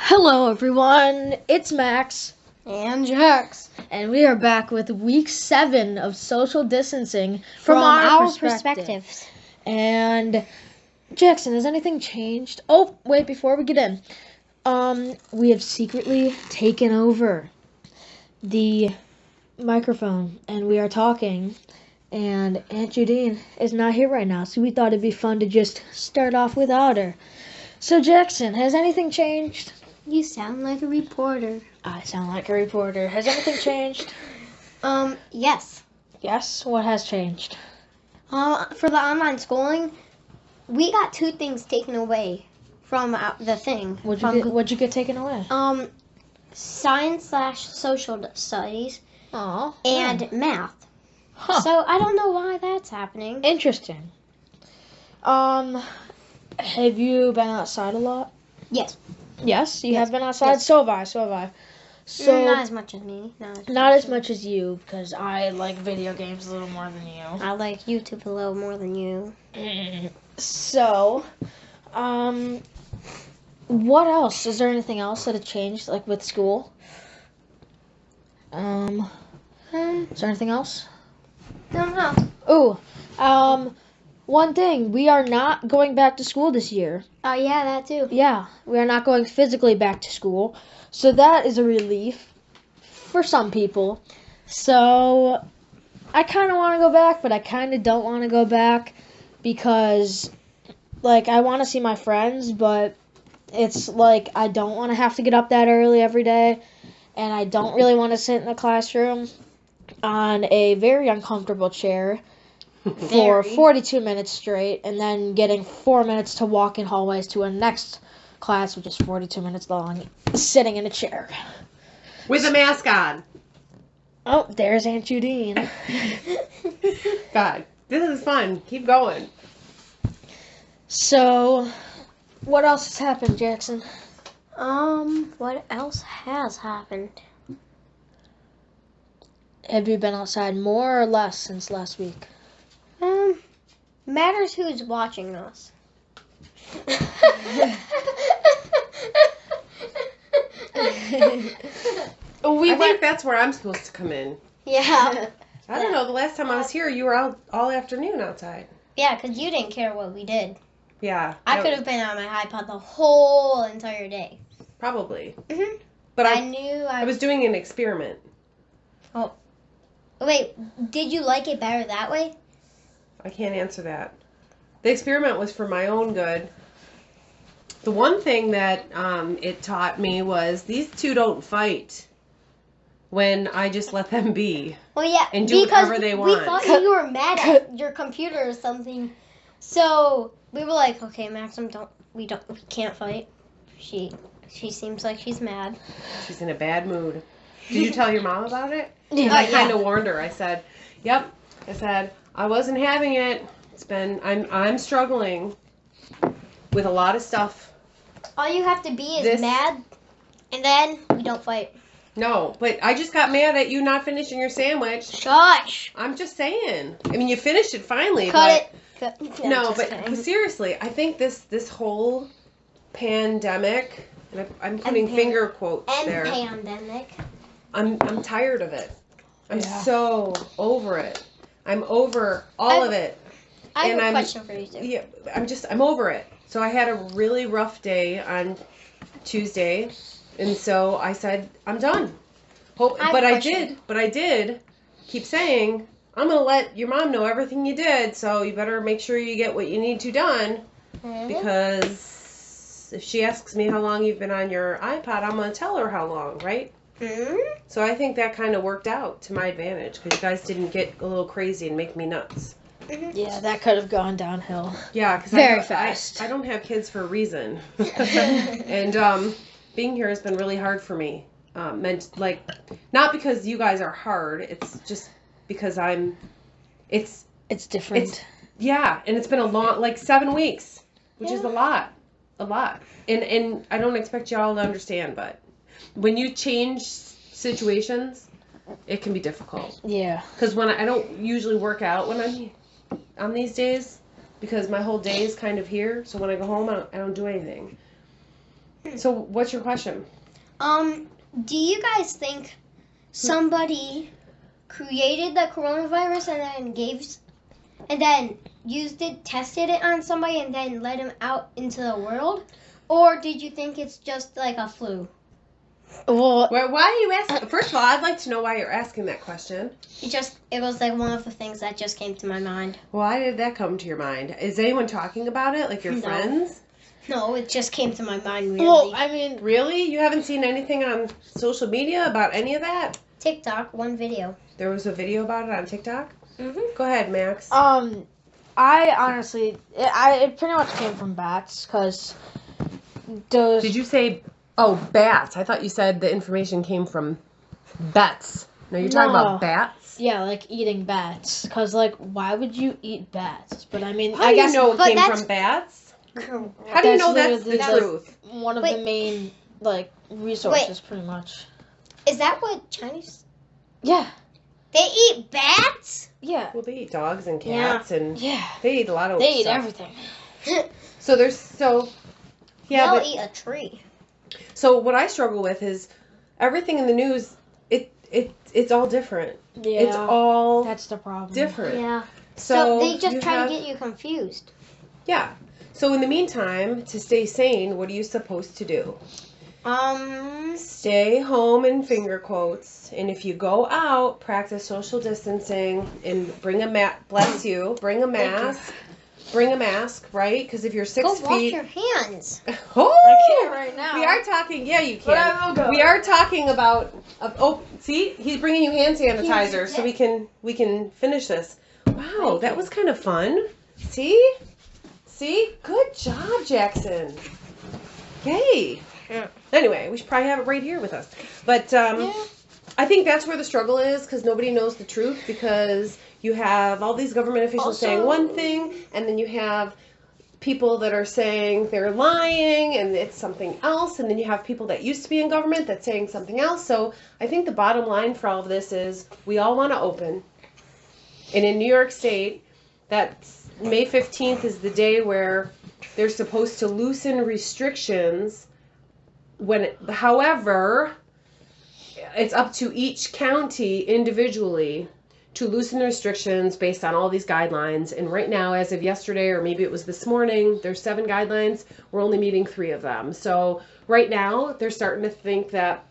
Hello, everyone. It's Max, And Jax. and we are back with week 7 of social distancing From our our perspective. perspectives. And Jackson, has anything changed? Oh, wait, before we get in, we have secretly taken over the microphone, and we are talking. And Aunt Judine is not here right now, so we thought it'd be fun to just start off without her. So, Jackson, has anything changed? You sound like a reporter. I sound like a reporter. Has anything changed? Yes. Yes? What has changed? For the online schooling, we got 2 things taken away from the thing. What'd you get taken away? Science/social studies Oh. and math. Huh. So I don't know why that's happening. Interesting. Have you been outside a lot? Yes. Yes, you Yes. have been outside? Yes. So have I, so have I. So, Not as much as me. not as much as you, because I like video games a little more than you. I like YouTube a little more than you. So, what else? Is there anything else that had changed, like with school? Is there anything else? Don't know. Ooh, one thing, we are not going back to school this year. Oh yeah, that too. Yeah, we are not going physically back to school. So that is a relief for some people. So I kind of want to go back, but I kind of don't want to go back because, like, I want to see my friends, but it's like I don't want to have to get up that early every day, and I don't really want to sit in the classroom on a very uncomfortable chair for Very. 42 minutes straight, and then getting 4 minutes to walk in hallways to a next class, which is 42 minutes long, sitting in a chair. With a mask on. Oh, there's Aunt Judine. God, this is fun. Keep going. So, what else has happened, Jackson? What else has happened? Have you been outside more or less since last week? Matters who's watching us. I think that's where I'm supposed to come in. Yeah. I don't know. The last time I was here, you were out all afternoon outside. Yeah, because you didn't care what we did. Yeah. I could have been on my iPod the whole entire day. Probably. Mhm. But I I knew I was doing an experiment. Wait, did you like it better that way? I can't answer that. The experiment was for my own good. The one thing that it taught me was these two don't fight when I just let them be. Well, yeah, And do because whatever they we want. thought you were mad at your computer or something. So we were like, okay, Maxim, we can't fight. She seems like she's mad. She's in a bad mood. Did you tell your mom about it? Yeah. I kind of warned her. I said, "Yep." I said I wasn't having it. I'm struggling with a lot of stuff. All you have to be is This- mad, and then we don't fight. No, but I just got mad at you not finishing your sandwich. Shush. I'm just saying. I mean, you finished it finally. Cut but it. Cut. No, just but kidding. seriously, I think this whole pandemic, and I'm putting And finger quotes And there. pandemic. I'm tired of it. I'm Yeah. so over it. I'm over all of it. I have And a I'm- question for you too. Yeah, I'm over it. So I had a really rough day on Tuesday, and so I said I'm done. I have But a I question. did keep saying I'm gonna let your mom know everything you did. So you better make sure you get what you need to done, Mhm. because if she asks me how long you've been on your iPod, I'm gonna tell her how long, right? Mhm. So I think that kind of worked out to my advantage because you guys didn't get a little crazy and make me nuts. Yeah, that could have gone downhill. Yeah, because Very fast. I don't have kids for a reason, and being here has been really hard for me. Not because you guys are hard. It's just because It's It's different. yeah, and it's been a long 7 weeks, which is a lot. And I don't expect y'all to understand, but when you change situations, it can be difficult. Yeah. Because when I don't usually work out when I'm on these days, because my whole day is kind of here. So when I go home, I don't do anything. So what's your question? Do you guys think somebody created the coronavirus and then used it, tested it on somebody, and then let him out into the world? Or did you think it's just like a flu? Well, Why are you asking? First of all, I'd like to know why you're asking that question. It was like one of the things that just came to my mind. Why did that come to your mind? Is anyone talking about it? Like your No. friends? No, it just came to my mind really. well, I mean, Really? You haven't seen anything on social media about any of that? TikTok, one video. There was a video about it on TikTok? Mm-hmm. Go ahead, Max. I honestly, it pretty much came from bats, because those. Did you say, oh, bats? I thought you said the information came from bats. No, you're talking No. about bats? Yeah, like eating bats, because like, why would you eat bats? But I mean, How I do guess you know it but came that's- from bats? How do you know that's the literally truth? one of Wait. the main like resources, pretty much. Is that what Chinese? Yeah, They eat bats? yeah, Well, they eat dogs and Yeah. cats and yeah. they eat a lot of They eat stuff. everything. Yeah, They'll but eat a tree. so what I struggle with is everything in the news. It's all different. Yeah, It's all that's the problem. different. Yeah. So, So they just you try have- to get you confused. Yeah. So in the meantime, to stay sane, what are you supposed to do? Stay home in finger quotes, and if you go out, practice social distancing and bring a mask. Bless you. Bring a mask. Bring a mask, right? Because if you're 6 Go wash feet, your hands. oh, I can't right now. we are talking. Yeah, you But can. I will go. We are talking about. Oh, see, he's bringing you hand sanitizer, so we can finish this. Wow, that was kind of fun. See, good job, Jackson. Yay. Yeah. Anyway, we should probably have it right here with us. But I think that's where the struggle is, because nobody knows the truth, because you have all these government officials Also- saying one thing, and then you have people that are saying they're lying and it's something else, and then you have people that used to be in government that's saying something else. So I think the bottom line for all of this is we all want to open. And in New York State, that's May 15th is the day where they're supposed to loosen restrictions. However, it's up to each county individually to loosen the restrictions based on all these guidelines. And right now, as of yesterday, or maybe it was this morning, there's 7 guidelines. We're only meeting 3 of them. So right now, they're starting to think that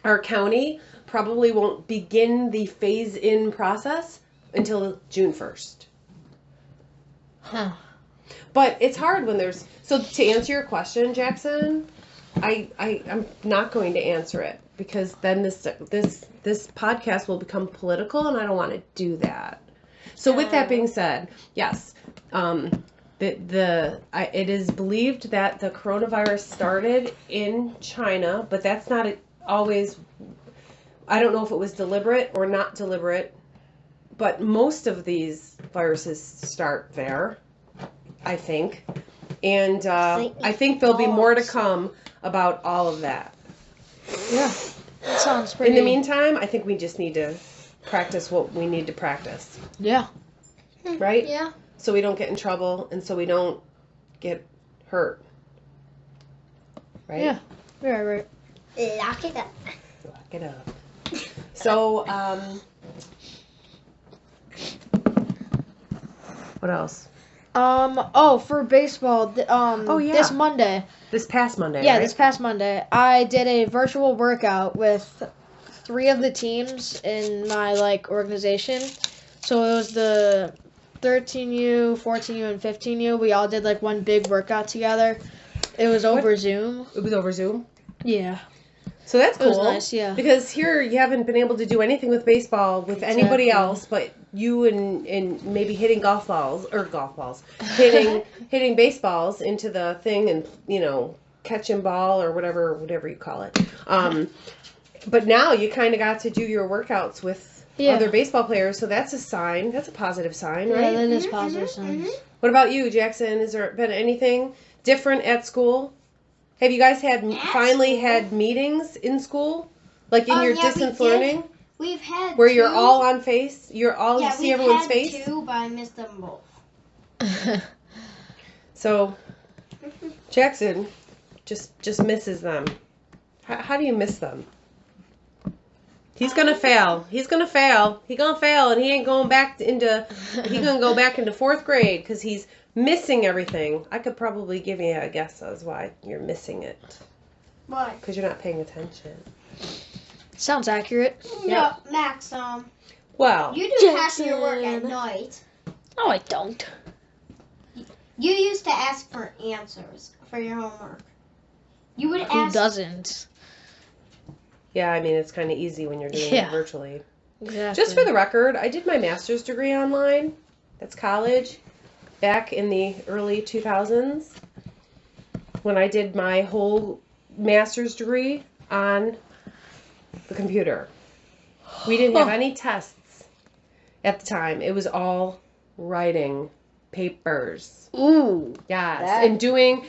our county probably won't begin the phase-in process until June 1st. Huh. But it's hard when there's... So to answer your question, Jackson, I'm not going to answer it, because then this podcast will become political, and I don't want to do that. So with that being said, yes, it is believed that the coronavirus started in China, but that's not always. I don't know if it was deliberate or not deliberate, but most of these viruses start there, I think, and I think there'll be more to come about all of that. Yeah, that sounds pretty. In the meantime, I think we just need to practice what we need to practice, yeah, right? Yeah. So we don't get in trouble and so we don't get hurt. Right? Yeah. Right. Lock it up. Lock it up. So, what else? For baseball, Oh, yeah. this Monday. This past Monday, Yeah, right? this past Monday, I did a virtual workout with 3 of the teams in my organization. So it was the 13U, 14U, and 15U. We all did one big workout together. It was over Zoom. It was over Zoom? Yeah, So that's it cool. was nice. Yeah. Because here you haven't been able to do anything with baseball with anybody Exactly. else but you and maybe hitting hitting baseballs into the thing and catching ball or whatever you call it. But now you kind of got to do your workouts with other baseball players, so that's a sign. That's a positive sign, Yeah, right? that is positive signs. What about you, Jackson? Has there been anything different at school? Have you guys finally had meetings in school? Like in your Yeah, we distance did. learning? We've had Where 2. you're all on face? You see everyone's had face? 2, but I missed them both. So, Jackson, just misses them. How do you miss them? He's gonna fail. He's gonna fail. He's gonna fail, and he ain't going back into. He's gonna go back into 4th grade because he's missing everything. I could probably give you a guess as why you're missing it. Why? Because you're not paying attention. Sounds accurate. No, Max. Well, You do half your work at Jackson. night. No, I don't. You used to ask for answers for your homework. You would Who ask. doesn't? yeah, I mean, it's kind of easy when you're doing Yeah. it virtually. Exactly. Just for the record, I did my master's degree online. That's college. Back in the early 2000s, when I did my whole master's degree on the computer. We didn't have any tests at the time. It was all writing papers. Ooh. Yes, That- and doing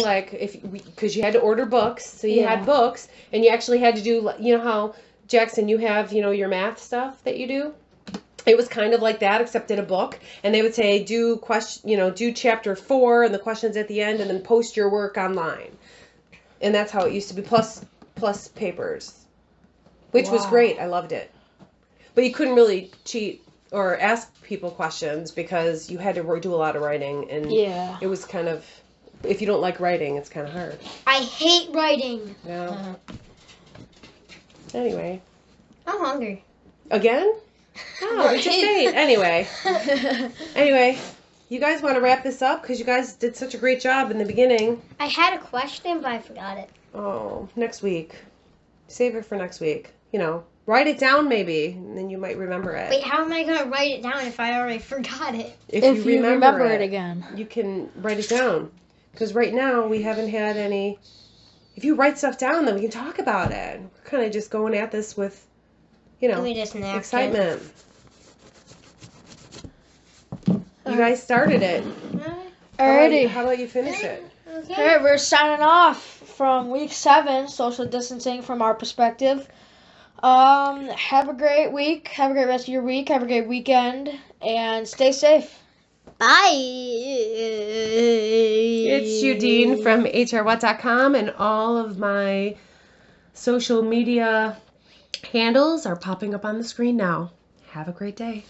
like because you had to order books, so you Yeah. had books, and you actually had to do, you know how Jackson, you have, you know, your math stuff that you do. It was kind of like that, except in a book, and they would say do chapter 4 and the questions at the end, and then post your work online, and that's how it used to be. Plus papers, which was Wow. great. I loved it, but you couldn't really cheat or ask people questions because you had to do a lot of writing, and Yeah. it was kind of, if you don't like writing, it's kind of hard. I hate writing. No. Anyway, I'm hungry. again? Oh, we just ate. Anyway, you guys want to wrap this up because you guys did such a great job in the beginning. I had a question, but I forgot it. Oh, next week. Save it for next week. You know, write it down maybe, and then you might remember it. Wait, how am I gonna write it down if I already forgot it? If you remember it again. you can write it down. Because right now we haven't had any. If you write stuff down, then we can talk about it. We're kind of just going at this with, you know, Let me just napkin. excitement. You guys started it. Alrighty. How about you finish it? Okay. Alright, we're signing off from week 7, social distancing from our perspective. Have a great week. Have a great rest of your week. Have a great weekend. And stay safe. Bye. It's Eugene from hrwhat.com, and all of my social media handles are popping up on the screen now. Have a great day.